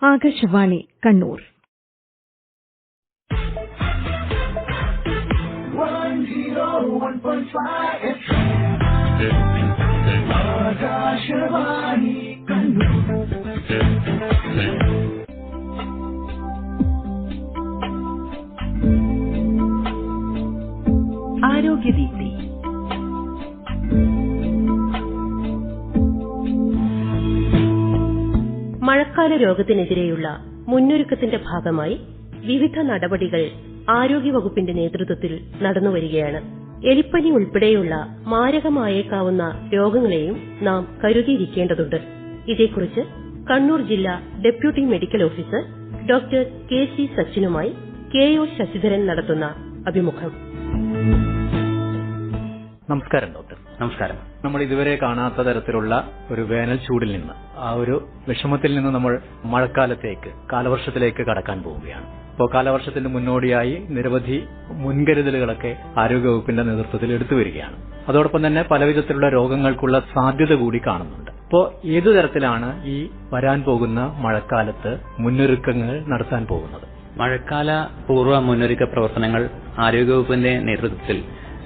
ആകാശവാണി കണ്ണൂർ. ആരോഗ്യദീപ്തി. മഴക്കാല രോഗത്തിനെതിരെയുള്ള മുന്നൊരുക്കത്തിന്റെ ഭാഗമായി വിവിധ നടപടികൾ ആരോഗ്യവകുപ്പിന്റെ നേതൃത്വത്തിൽ നടന്നുവരികയാണ്. എലിപ്പനി ഉൾപ്പെടെയുള്ള മാരകമായേക്കാവുന്ന രോഗങ്ങളെയും നാം കരുതിയിരിക്കേണ്ടതുണ്ട്. ഇതേക്കുറിച്ച് കണ്ണൂർ ജില്ലാ deputy medical officer doctor KC സച്ചിനുമായി KO Sasidharan നടത്തുന്ന അഭിമുഖം. നമസ്കാരം ഡോക്ടർ. നമസ്കാരം. നമ്മൾ ഇതുവരെ കാണാത്ത തരത്തിലുള്ള ഒരു വേനൽ ചൂടിൽ നിന്ന്, ആ ഒരു വിഷമത്തിൽ നിന്ന് നമ്മൾ മഴക്കാലത്തേക്ക്, കാലവർഷത്തിലേക്ക് കടക്കാൻ പോവുകയാണ്. ഇപ്പോൾ കാലവർഷത്തിന്റെ മുന്നോടിയായി നിരവധി മുൻകരുതലുകളൊക്കെ ആരോഗ്യവകുപ്പിന്റെ നേതൃത്വത്തിൽ എടുത്തു വരികയാണ്. അതോടൊപ്പം തന്നെ പലവിധത്തിലുള്ള രോഗങ്ങൾക്കുള്ള സാധ്യത കൂടി കാണുന്നുണ്ട്. ഇപ്പോൾ ഏതു തരത്തിലാണ് ഈ വരാൻ പോകുന്ന മഴക്കാലത്ത് മുന്നൊരുക്കങ്ങൾ നടത്താൻ പോകുന്നത്? മഴക്കാല പൂർവ്വ മുന്നൊരുക്ക പ്രവർത്തനങ്ങൾ ആരോഗ്യവകുപ്പിന്റെ നേതൃത്വത്തിൽ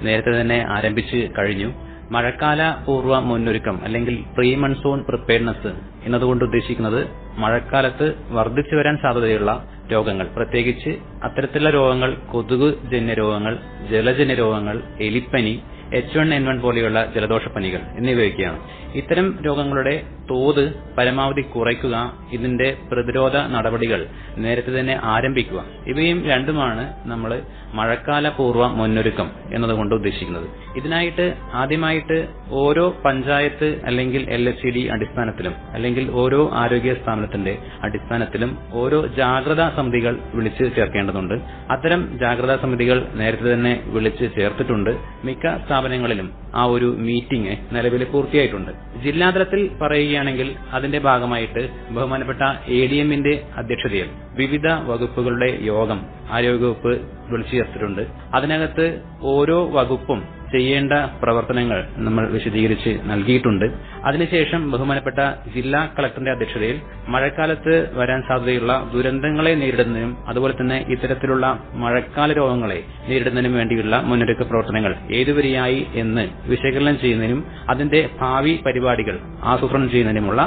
നേരത്തെ തന്നെ ആരംഭിച്ചു കഴിഞ്ഞു. മഴക്കാല പൂർവ്വ മുന്നൊരുക്കം അല്ലെങ്കിൽ പ്രീ മൺസൂൺ പ്രിപ്പയർനെസ് എന്നതുകൊണ്ട് ഉദ്ദേശിക്കുന്നത് മഴക്കാലത്ത് വർദ്ധിച്ചു വരാൻ സാധ്യതയുള്ള രോഗങ്ങൾ, പ്രത്യേകിച്ച് അത്തരത്തിലുള്ള രോഗങ്ങൾ കൊതുക് ജന്യ രോഗങ്ങൾ, ജലജന്യ രോഗങ്ങൾ, എലിപ്പനി, H1N1 പോലെയുള്ള ജലദോഷപ്പനികൾ എന്നിവയൊക്കെയാണ്. ഇത്തരം രോഗങ്ങളുടെ തോത് പരമാവധി കുറയ്ക്കുക, ഇതിന്റെ പ്രതിരോധ നടപടികൾ നേരത്തെ തന്നെ ആരംഭിക്കുക, ഇവയും രണ്ടുമാണ് നമ്മൾ മഴക്കാല പൂർവ്വ മുന്നൊരുക്കം എന്നതുകൊണ്ട് ഉദ്ദേശിക്കുന്നത്. ഇതിനായിട്ട് ആദ്യമായിട്ട് ഓരോ പഞ്ചായത്ത് അല്ലെങ്കിൽ LSCD അടിസ്ഥാനത്തിലും അല്ലെങ്കിൽ ഓരോ ആരോഗ്യ സ്ഥാപനത്തിന്റെ അടിസ്ഥാനത്തിലും ഓരോ ജാഗ്രതാ സമിതികൾ വിളിച്ച് ചേർക്കേണ്ടതുണ്ട്. അത്തരം ജാഗ്രതാ സമിതികൾ നേരത്തെ തന്നെ വിളിച്ച് ചേർത്തിട്ടുണ്ട്. മിക്ക സ്ഥാപനങ്ങളിലും ആ ഒരു മീറ്റിംഗ് നിലവിൽ പൂർത്തിയായിട്ടുണ്ട്. ജില്ലാതലത്തിൽ പറയുകയാണെങ്കിൽ അതിന്റെ ഭാഗമായിട്ട് ബഹുമാനപ്പെട്ട ADMന്റെ അധ്യക്ഷതയിൽ വിവിധ വകുപ്പുകളുടെ യോഗം ആരോഗ്യവകുപ്പ് വിളിച്ചു ചേർത്തിട്ടുണ്ട്. അതിനകത്ത് ഓരോ വകുപ്പും ചെയ്യേണ്ട പ്രവർത്തനങ്ങൾ നമ്മൾ വിശദീകരിച്ച് നൽകിയിട്ടുണ്ട്. അതിനുശേഷം ബഹുമാനപ്പെട്ട ജില്ലാ കളക്ടറിന്റെ അധ്യക്ഷതയിൽ മഴക്കാലത്ത് വരാൻ സാധ്യതയുള്ള ദുരന്തങ്ങളെ നേരിടുന്നതിനും അതുപോലെ തന്നെ ഇത്തരത്തിലുള്ള മഴക്കാല രോഗങ്ങളെ നേരിടുന്നതിനും വേണ്ടിയുള്ള മുന്നൊരുക്ക പ്രവർത്തനങ്ങൾ ഏതുവരെയായി എന്ന് വിശകലനം ചെയ്യുന്നതിനും അതിന്റെ ഭാവി പരിപാടികൾ ആസൂത്രണം ചെയ്യുന്നതിനുമുള്ള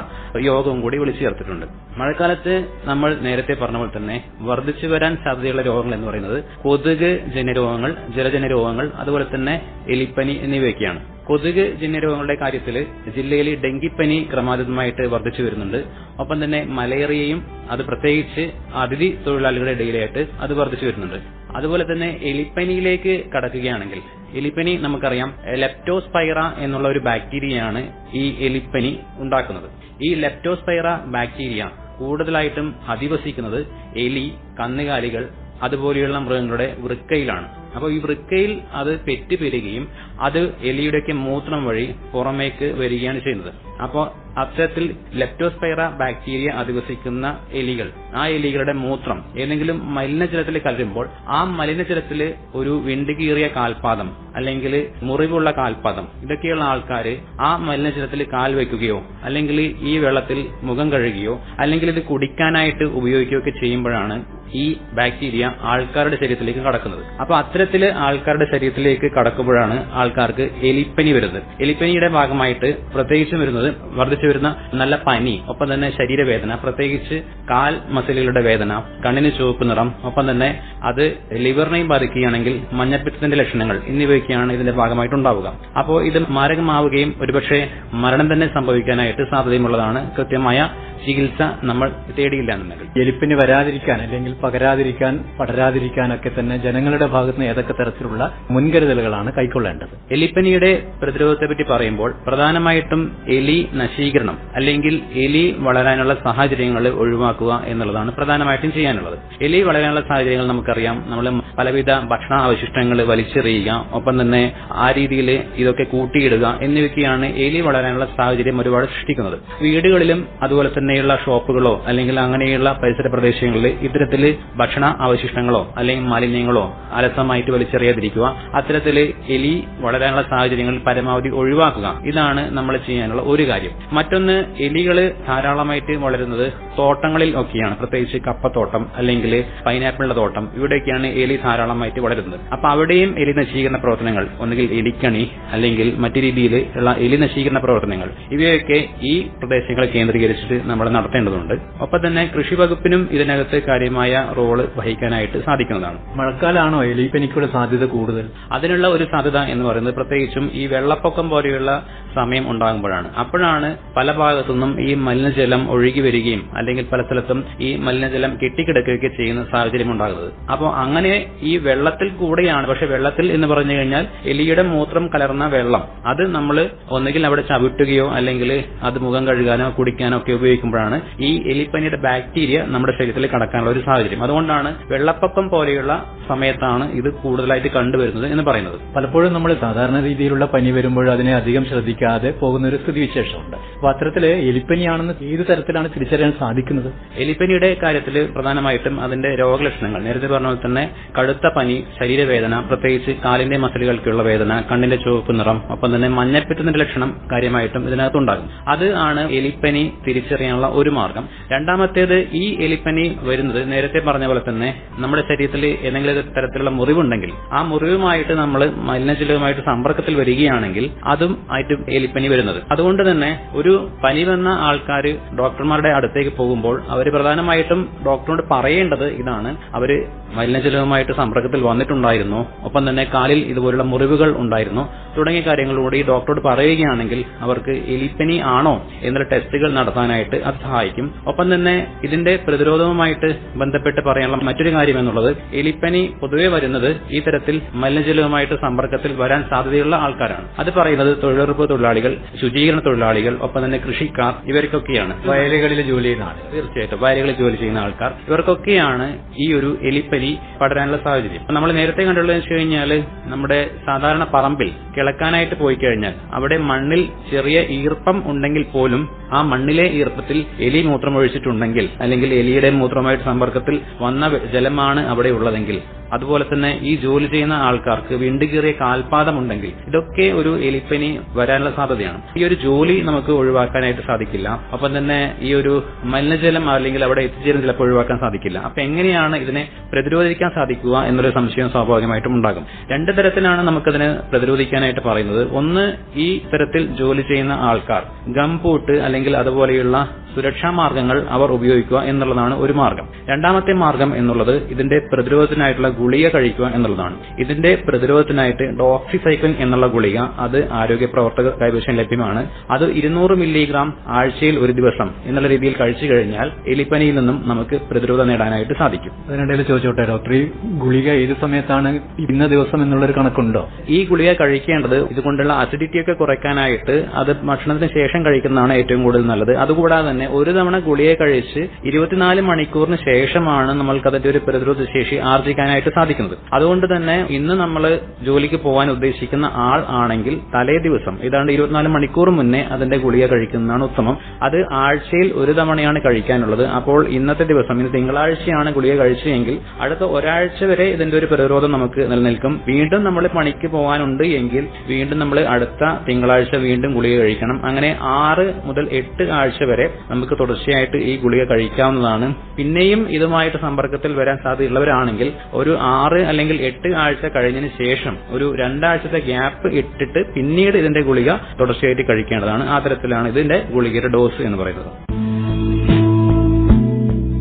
യോഗവും കൂടി വിളിച്ചു ചേർത്തിട്ടുണ്ട്. മഴക്കാലത്ത് നമ്മൾ നേരത്തെ പറഞ്ഞ പോലെ തന്നെ വർദ്ധിച്ചു വരാൻ സാധ്യതയുള്ള രോഗങ്ങൾ എന്ന് പറയുന്നത് കൊതുക് ജന്യരോഗങ്ങൾ, ജലജന്യ രോഗങ്ങൾ, അതുപോലെ തന്നെ എലിപ്പനി എന്നിവയൊക്കെയാണ്. കൊതുക് ജന്യരോഗങ്ങളുടെ കാര്യത്തിൽ ജില്ലയിൽ ഡെങ്കിപ്പനി ക്രമാതീതമായിട്ട് വർദ്ധിച്ചു വരുന്നുണ്ട്. ഒപ്പം തന്നെ മലേറിയയും, അത് പ്രത്യേകിച്ച് അതിഥി തൊഴിലാളികളുടെ ഇടയിലായിട്ട് അത് വർദ്ധിച്ചു വരുന്നുണ്ട്. അതുപോലെ തന്നെ എലിപ്പനിയിലേക്ക് കടക്കുകയാണെങ്കിൽ, എലിപ്പനി നമുക്കറിയാം ലെപ്റ്റോസ്പൈറ എന്നുള്ള ഒരു ബാക്ടീരിയയാണ് ഈ എലിപ്പനി ഉണ്ടാക്കുന്നത്. ഈ ലെപ്റ്റോസ്പൈറ ബാക്ടീരിയ കൂടുതലായിട്ടും അധിവസിക്കുന്നത് എലി, കന്നുകാലികൾ അതുപോലെയുള്ള മൃഗങ്ങളുടെ വൃക്കയിലാണ്. അപ്പോൾ ഈ വൃക്കയിൽ അത് പെറ്റുപെരുകയും അത് എലിയുടെയൊക്കെ മൂത്രം വഴി പുറമേക്ക് വരികയാണ് ചെയ്യുന്നത്. അപ്പോൾ അത്തരത്തിൽ ലെപ്റ്റോസ്പൈറ ബാക്ടീരിയ അധിവസിക്കുന്ന എലികൾ, ആ എലികളുടെ മൂത്രം ഏതെങ്കിലും മലിനജലത്തിൽ കലരുമ്പോൾ ആ മലിനജലത്തിൽ ഒരു വിണ്ടുകീറിയ കാൽപാദം അല്ലെങ്കിൽ മുറിവുള്ള കാൽപാദം, ഇതൊക്കെയുള്ള ആൾക്കാർ ആ മലിനജലത്തിൽ കാൽ വയ്ക്കുകയോ അല്ലെങ്കിൽ ഈ വെള്ളത്തിൽ മുഖം കഴുകുകയോ അല്ലെങ്കിൽ ഇത് കുടിക്കാനായിട്ട് ഉപയോഗിക്കുകയോ ഒക്കെ ചെയ്യുമ്പോഴാണ് ഈ ബാക്ടീരിയ ആൾക്കാരുടെ ശരീരത്തിലേക്ക് കടക്കുന്നത്. അപ്പൊ അത്തരത്തില് ആൾക്കാരുടെ ശരീരത്തിലേക്ക് കടക്കുമ്പോഴാണ് ആൾക്കാർക്ക് എലിപ്പനി വരുന്നത്. എലിപ്പനിയുടെ ഭാഗമായിട്ട് പ്രത്യേകിച്ചും വരുന്നത് വർദ്ധിച്ചു വരുന്ന നല്ല പനി, ഒപ്പം തന്നെ ശരീരവേദന, പ്രത്യേകിച്ച് കാൽ മസിലുകളുടെ വേദന, കണ്ണിന് ചുവപ്പ് നിറം, ഒപ്പം തന്നെ അത് ലിവറിനെയും ബാധിക്കുകയാണെങ്കിൽ മഞ്ഞപ്പിത്തത്തിന്റെ ലക്ഷണങ്ങൾ എന്നിവയൊക്കെയാണ് ഇതിന്റെ ഭാഗമായിട്ടുണ്ടാവുക. അപ്പോൾ ഇത് മാരകമാവുകയും ഒരുപക്ഷെ മരണം തന്നെ സംഭവിക്കാനായിട്ട് സാധ്യതയുമുള്ളതാണ് കൃത്യമായ ചികിത്സ നമ്മൾ തേടിയില്ല എന്നുണ്ടെങ്കിൽ. എലിപ്പനി വരാതിരിക്കാൻ അല്ലെങ്കിൽ പകരാതിരിക്കാൻ, പടരാതിരിക്കാനൊക്കെ തന്നെ ജനങ്ങളുടെ ഭാഗത്ത് നിന്ന് ഏതൊക്കെ തരത്തിലുള്ള മുൻകരുതലുകളാണ് കൈക്കൊള്ളേണ്ടത്? എലിപ്പനിയുടെ പ്രതിരോധത്തെ പറ്റി പറയുമ്പോൾ പ്രധാനമായിട്ടും എലി നശീകരണം അല്ലെങ്കിൽ എലി വളരാനുള്ള സാഹചര്യങ്ങൾ ഒഴിവാക്കുക എന്നുള്ളതാണ് പ്രധാനമായിട്ടും ചെയ്യാനുള്ളത്. എലി വളരാനുള്ള സാഹചര്യങ്ങൾ നമുക്കറിയാം. നമ്മൾ പലവിധ ഭക്ഷണ അവശിഷ്ടങ്ങൾ വലിച്ചെറിയുക, ഒപ്പം തന്നെ ആ രീതിയിൽ ഇതൊക്കെ കൂട്ടിയിടുക എന്നിവയൊക്കെയാണ് എലി വളരാനുള്ള സാഹചര്യം ഒരുപാട് സൃഷ്ടിക്കുന്നത്. വീടുകളിലും അതുപോലെ തന്നെയുള്ള ഷോപ്പുകളോ അല്ലെങ്കിൽ അങ്ങനെയുള്ള പരിസര പ്രദേശങ്ങളിൽ ഇത്തരത്തിൽ ഭക്ഷണ അവശിഷ്ടങ്ങളോ അല്ലെങ്കിൽ മാലിന്യങ്ങളോ അലസമായിട്ട് വലിച്ചെറിയാതിരിക്കുക. അത്തരത്തിൽ എലി വളരാനുള്ള സാഹചര്യങ്ങൾ പരമാവധി ഒഴിവാക്കുക. ഇതാണ് നമ്മൾ ചെയ്യാനുള്ള ഒരു കാര്യം. മറ്റൊന്ന്, എലികൾ ധാരാളമായിട്ട് വളരുന്നത് തോട്ടങ്ങളിൽ ഒക്കെയാണ്, പ്രത്യേകിച്ച് കപ്പത്തോട്ടം അല്ലെങ്കിൽ പൈനാപ്പിളിന്റെ തോട്ടം, ഇവിടെയൊക്കെയാണ് എലി ധാരാളമായിട്ട് വളരുന്നത്. അപ്പൊ അവിടെയും എലി നശീകരണ പ്രവർത്തനങ്ങൾ, ഒന്നുകിൽ എലിക്കണി അല്ലെങ്കിൽ മറ്റു രീതിയിലുള്ള എലി നശീകരണ പ്രവർത്തനങ്ങൾ, ഇവയൊക്കെ ഈ പ്രദേശങ്ങളെ കേന്ദ്രീകരിച്ചിട്ട് നമ്മൾ നടത്തേണ്ടതുണ്ട്. ഒപ്പം തന്നെ കൃഷി വകുപ്പിനും ഇതിനകത്ത് കാര്യമായ റോള് വഹിക്കാനായിട്ട് സാധിക്കുന്നതാണ്. മഴക്കാലാണോ എലിപ്പനിക്കുള്ള സാധ്യത കൂടുതൽ? അതിനുള്ള ഒരു സാധ്യത എന്ന് പറയുന്നത് പ്രത്യേകിച്ചും ഈ വെള്ളപ്പൊക്കം പോലെയുള്ള സമയം ഉണ്ടാകുമ്പോഴാണ്. അപ്പോഴാണ് പല ഭാഗത്തുനിന്നും ഈ മലിനജലം ഒഴുകി വരികയും അല്ലെങ്കിൽ പല സ്ഥലത്തും ഈ മലിനജലം കെട്ടിക്കിടക്കുകയൊക്കെ ചെയ്യുന്ന സാഹചര്യം ഉണ്ടാകുന്നത്. അപ്പോൾ അങ്ങനെ ഈ വെള്ളത്തിൽ കൂടെയാണ്, പക്ഷെ വെള്ളത്തിൽ എന്ന് പറഞ്ഞു കഴിഞ്ഞാൽ എലിയുടെ മൂത്രം കലർന്ന വെള്ളം, അത് നമ്മൾ ഒന്നുകിൽ അവിടെ ചവിട്ടുകയോ അല്ലെങ്കിൽ അത് മുഖം കഴുകാനോ കുടിക്കാനോ ഒക്കെ ഉപയോഗിക്കുമ്പോഴാണ് ഈ എലിപ്പനിയുടെ ബാക്ടീരിയ നമ്മുടെ ശരീരത്തിൽ കടക്കാനുള്ള ഒരു സാഹചര്യം. അതുകൊണ്ടാണ് വെള്ളപ്പൊക്കം പോലെയുള്ള സമയത്താണ് ഇത് കൂടുതലായിട്ട് കണ്ടുവരുന്നത് എന്ന് പറയുന്നത്. പലപ്പോഴും നമ്മൾ സാധാരണ രീതിയിലുള്ള പനി വരുമ്പോൾ അതിനെ അധികം ശ്രദ്ധിക്കാതെ പോകുന്ന ഒരു സ്ഥിതിവിശേഷമുണ്ട്. അപ്പൊ അത്തരത്തില് എലിപ്പനിയാണെന്ന് ഏത് തരത്തിലാണ് തിരിച്ചറിയാൻ സാധിക്കുന്നത്? എലിപ്പനിയുടെ കാര്യത്തിൽ പ്രധാനമായിട്ടും അതിന്റെ രോഗലക്ഷണങ്ങൾ നേരത്തെ പറഞ്ഞ പോലെ തന്നെ കടുത്ത പനി, ശരീരവേദന, പ്രത്യേകിച്ച് കാലിന്റെ മസിലുകൾക്കുള്ള വേദന, കണ്ണിന്റെ ചുവപ്പ് നിറം, ഒപ്പം തന്നെ മഞ്ഞപ്പിത്തത്തിന്റെ ലക്ഷണം കാര്യമായിട്ടും ഇതിനകത്തുണ്ടാകും. അത് ആണ് എലിപ്പനി തിരിച്ചറിയാനുള്ള ഒരു മാർഗം. രണ്ടാമത്തേത്, ഈ എലിപ്പനി വരുന്നത് നേരത്തെ പറഞ്ഞ പോലെ തന്നെ നമ്മുടെ ശരീരത്തിൽ ഏതെങ്കിലും തരത്തിലുള്ള മുറിവുണ്ടെങ്കിൽ ആ മുറിവുമായിട്ട് നമ്മൾ മലിനജലവുമായിട്ട് സമ്പർക്കത്തിൽ വരികയാണെങ്കിൽ അതും ആയിട്ട് എലിപ്പനി വരുന്നത്. അതുകൊണ്ട് തന്നെ ഒരു പനി വന്ന ആൾക്കാർ ഡോക്ടർമാരുടെ അടുത്തേക്ക് പോകുമ്പോൾ അവർ പ്രധാനമായിട്ടും ഡോക്ടറോട് പറയേണ്ടത് ഇതാണ്: അവര് മലിനജലവുമായിട്ട് സമ്പർക്കത്തിൽ വന്നിട്ടുണ്ടായിരുന്നു, ഒപ്പം തന്നെ കാലിൽ ഇതുപോലുള്ള മുറിവുകൾ ഉണ്ടായിരുന്നു തുടങ്ങിയ കാര്യങ്ങളോട് ഈ ഡോക്ടറോട് പറയുകയാണെങ്കിൽ അവർക്ക് എലിപ്പനി ആണോ എന്നുള്ള ടെസ്റ്റുകൾ നടത്താനായിട്ട് അത് സഹായിക്കും. ഒപ്പം തന്നെ ഇതിന്റെ പ്രതിരോധവുമായിട്ട് ബന്ധപ്പെട്ട് പറയാനുള്ള മറ്റൊരു കാര്യം എന്നുള്ളത്, എലിപ്പനി പൊതുവെ വരുന്നത് ഈ തരത്തിൽ മലിനജലവുമായിട്ട് സമ്പർക്കത്തിൽ വരാൻ സാധ്യതയുള്ള ആൾക്കാരാണ്. അത് പറയുന്നത് തൊഴിലുറപ്പ് തൊഴിലാളികൾ, ശുചീകരണ തൊഴിലാളികൾ, ഒപ്പം തന്നെ കൃഷിക്കാർ, ഇവർക്കൊക്കെയാണ്. വയലുകളിൽ ജോലി ചെയ്യുന്ന ആൾ, തീർച്ചയായിട്ടും വയലുകളിൽ ജോലി ചെയ്യുന്ന ആൾക്കാർ, ഇവർക്കൊക്കെയാണ് ഈ ഒരു എലിപ്പനി പടരാനുള്ള സാഹചര്യം. നമ്മൾ നേരത്തെ കണ്ടുള്ളതെന്ന് വെച്ച് കഴിഞ്ഞാൽ, നമ്മുടെ സാധാരണ പറമ്പിൽ കിളക്കാനായിട്ട് പോയി കഴിഞ്ഞാൽ അവിടെ മണ്ണിൽ ചെറിയ ഈർപ്പം ഉണ്ടെങ്കിൽ പോലും ആ മണ്ണിലെ ഈർപ്പത്തിൽ എലി മൂത്രമൊഴിച്ചിട്ടുണ്ടെങ്കിൽ അല്ലെങ്കിൽ എലിയുടെ മൂത്രമായിട്ട് സമ്പർക്കത്തിൽ വന്ന ജലമാണ് അവിടെ ഉള്ളതെങ്കിൽ, അതുപോലെ തന്നെ ഈ ജോലി ചെയ്യുന്ന ആൾക്കാർക്ക് വിണ്ടുകീറിയ കാൽപാദമുണ്ടെങ്കിൽ, ഇതൊക്കെ ഒരു എലിപ്പനി വരാനുള്ള സാധ്യതയാണ്. ഈ ഒരു ജോലി നമുക്ക് ഒഴിവാക്കാനായിട്ട് സാധിക്കില്ല. ഒപ്പം തന്നെ ഈ ഒരു മലിനജലം അല്ലെങ്കിൽ അവിടെ എത്തിച്ചേരുന്ന ചിലപ്പോൾ ഒഴിവാക്കാൻ സാധിക്കില്ല. അപ്പൊ എങ്ങനെയാണ് ഇതിനെ പ്രതിരോധിക്കാൻ സാധിക്കുക എന്നൊരു സംശയം സ്വാഭാവികമായിട്ടും ഉണ്ടാകും. രണ്ടു തരത്തിലാണ് നമുക്കതിനെ പ്രതിരോധിക്കാനായിട്ട് പറയുന്നത്. ഒന്ന്, ഈ തരത്തിൽ ജോലി ചെയ്യുന്ന ആൾക്കാർ ഗംബൂട്ട് അല്ലെങ്കിൽ അതുപോലെയുള്ള സുരക്ഷാ മാർഗങ്ങൾ അവർ ഉപയോഗിക്കുക എന്നുള്ളതാണ് ഒരു മാർഗം. രണ്ടാമത്തെ മാർഗം എന്നുള്ളത് ഇതിന്റെ പ്രതിരോധത്തിനായിട്ടുള്ള ഗുളിക കഴിക്കുക എന്നുള്ളതാണ്. ഇതിന്റെ പ്രതിരോധത്തിനായിട്ട് ഡോക്സിസൈക്ലിൻ എന്നുള്ള ഗുളിക അത് ആരോഗ്യ പ്രവർത്തകർ കൈവശം ലഭ്യമാണ്. അത് 200 മില്ലിഗ്രാം ആഴ്ചയിൽ ഒരു ദിവസം എന്നുള്ള രീതിയിൽ കഴിച്ചു കഴിഞ്ഞാൽ എലിപ്പനിയിൽ നിന്നും നമുക്ക് പ്രതിരോധം നേടാനായിട്ട് സാധിക്കും. അതിനിടയിൽ ചോദിച്ചോട്ടെ ഡോക്ടർ, ഈ ഗുളിക ഏത് സമയത്താണ്, ഇന്ന ദിവസം എന്നുള്ളൊരു കണക്കുണ്ടോ? ഈ ഗുളിക കഴിക്കേണ്ടത് ഇതുകൊണ്ടുള്ള അസിഡിറ്റി ഒക്കെ കുറയ്ക്കാനായിട്ട് അത് ഭക്ഷണത്തിന് ശേഷം കഴിക്കുന്നതാണ് ഏറ്റവും കൂടുതൽ നല്ലത്. അതുകൂടാതെ തന്നെ ഒരു തവണ ഗുളിക കഴിച്ച് 24 മണിക്കൂറിന് ശേഷമാണ് നമ്മൾക്ക് അതിന്റെ ഒരു പ്രതിരോധ ശേഷി ആർജിക്കാനായിട്ട് സാധിക്കുന്നത്. അതുകൊണ്ട് തന്നെ ഇന്ന് നമ്മൾ ജോലിക്ക് പോകാൻ ഉദ്ദേശിക്കുന്ന ആൾ ആണെങ്കിൽ തലേ ദിവസം, ഏതാണ്ട് 24 മണിക്കൂർ മുന്നേ അതിന്റെ ഗുളിക കഴിക്കുന്നതാണ് ഉത്തമം. അത് ആഴ്ചയിൽ ഒരു തവണയാണ് കഴിക്കാനുള്ളത്. അപ്പോൾ ഇന്നത്തെ ദിവസം, ഇന്ന് തിങ്കളാഴ്ചയാണ് ഗുളിക കഴിച്ചെങ്കിൽ അടുത്ത ഒരാഴ്ച വരെ ഇതിന്റെ ഒരു പ്രതിരോധം നമുക്ക് നിലനിൽക്കും. വീണ്ടും നമ്മൾ പണിക്ക് പോകാനുണ്ട് എങ്കിൽ വീണ്ടും നമ്മൾ അടുത്ത തിങ്കളാഴ്ച വീണ്ടും ഗുളിക കഴിക്കണം. അങ്ങനെ 6 മുതൽ 8 ആഴ്ച വരെ നമുക്ക് തുടർച്ചയായിട്ട് ഈ ഗുളിക കഴിക്കാവുന്നതാണ്. പിന്നെയും ഇതുമായിട്ട് സമ്പർക്കത്തിൽ വരാൻ സാധ്യതയുള്ളവരാണെങ്കിൽ ഒരു 6 അല്ലെങ്കിൽ 8 ആഴ്ച കഴിഞ്ഞതിന് ശേഷം ഒരു 2 ആഴ്ചത്തെ ഗ്യാപ്പ് ഇട്ടിട്ട് പിന്നീട് ഇതിന്റെ ഗുളിക തുടർച്ചയായിട്ട് കഴിക്കേണ്ടതാണ്. ആ തരത്തിലാണ് ഇതിന്റെ ഗുളികയുടെ ഡോസ് എന്ന് പറയുന്നത്.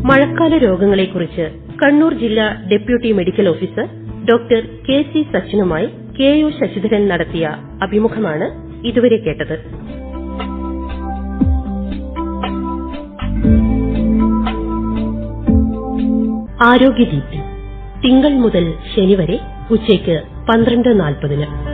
മഴക്കാല രോഗങ്ങളെക്കുറിച്ച് കണ്ണൂർ ജില്ലാ deputy medical officer doctor KC സച്ചിനുമായി KO Sasidharan നടത്തിയ അഭിമുഖമാണ് ഇതുവരെ കേട്ടത്. ആരോഗ്യദീപ്തി തിങ്കൾ മുതൽ ശനി വരെ ഉച്ചയ്ക്ക് 12:40.